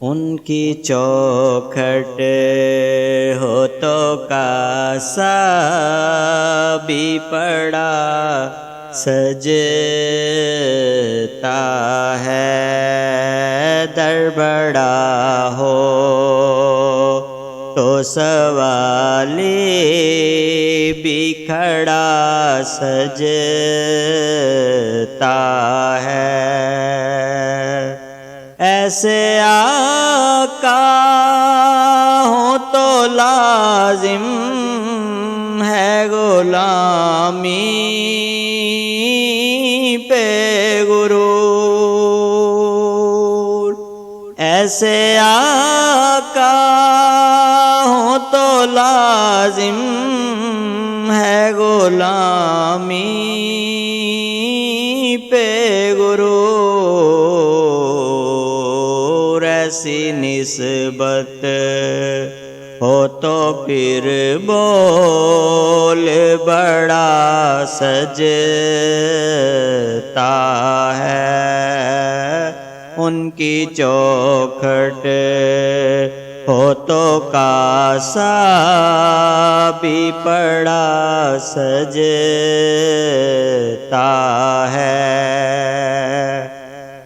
ان کی چوکھٹ ہوتوں کا سا بھی پڑا سجتا ہے، در بڑا ہو تو سوالی بھی کھڑا سجتا ہے۔ ایسے آقا ہوں تو لازم ہے غلامی پہ غرور۔ ایسے آقا ہوں تو لازم ہے غلامی پہ غرور۔ ایسی نسبت ہو تو پھر بول بڑا سجتا ہے، ان کی چوکھٹ ہو تو کاسا بھی پڑا سجتا ہے۔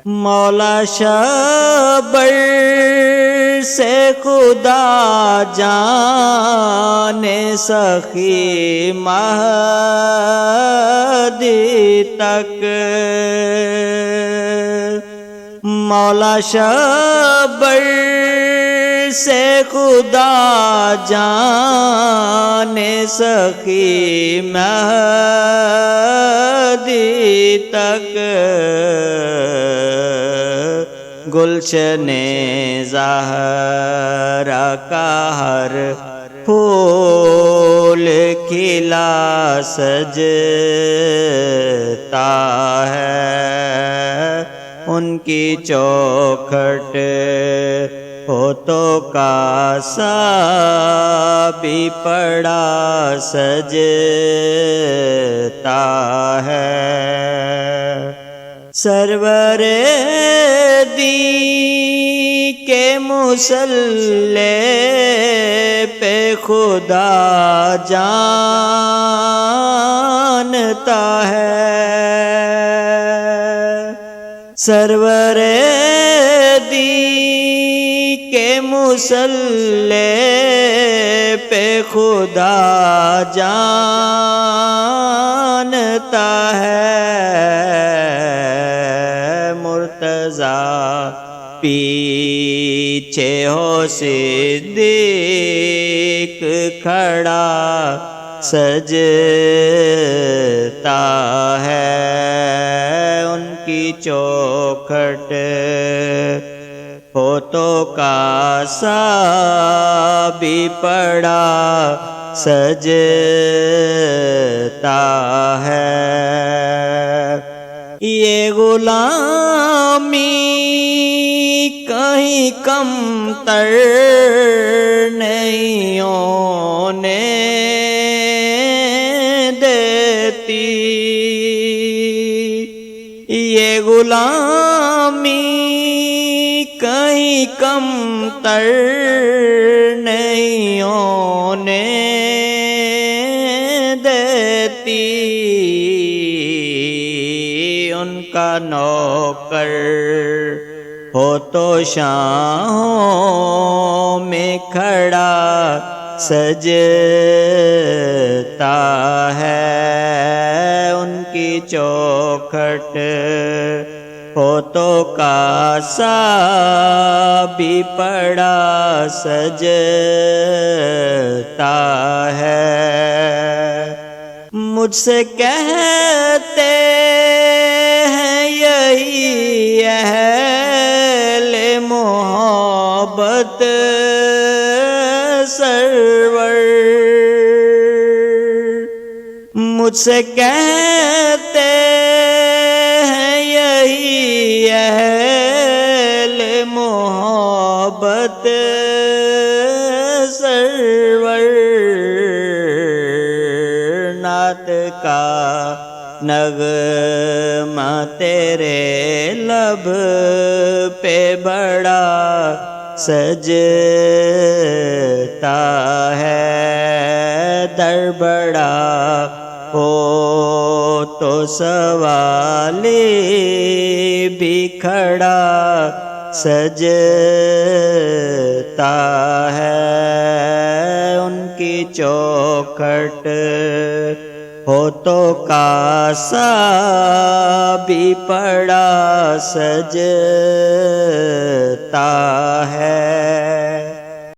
مولا شبر سے خدا جانے سخی مہدی تک، مولا شبر سے خدا جانے سخی مہدی تک، گلشن زہرا کا ہر پھول کھلا سجتا ہے، ان کی چوکھٹ ہو تو کاسا بھی پڑا سجتا ہے۔ سرور دی کے مصلی پہ خدا جانتا ہے، سرور دی کے مصلی پہ خدا جانتا ہے۔ مرتضیٰ پیچھے ہو صدیق کھڑا سجتا ہے، ان کی چوکھٹ ہو تو کاسا بھی پڑا سجتا ہے۔ یہ غلامی کہیں کم تر نہیں ہونے دیتی، یہ غلامی کہیں کم تر نہیں ہونے دیتی، ان کا نوکر ہو تو شاہوں میں کھڑا سجتا ہے، ان کی چوکھٹ ہو تو کاسا بھی پڑا سجتا ہے۔ مجھ سے کہتے ہیں یہی اہل محبت سرور، مجھ سے کہتے ہیں یہی اہل محبت سرور۔ نعت کا نغمہ تیرے لب پہ بڑا سجتا ہے، در بڑا ہو تو سوالی بھی کھڑا سجتا ہے، ان کی چوکھٹ ہو تو کاسا بھی پڑا سجتا ہے۔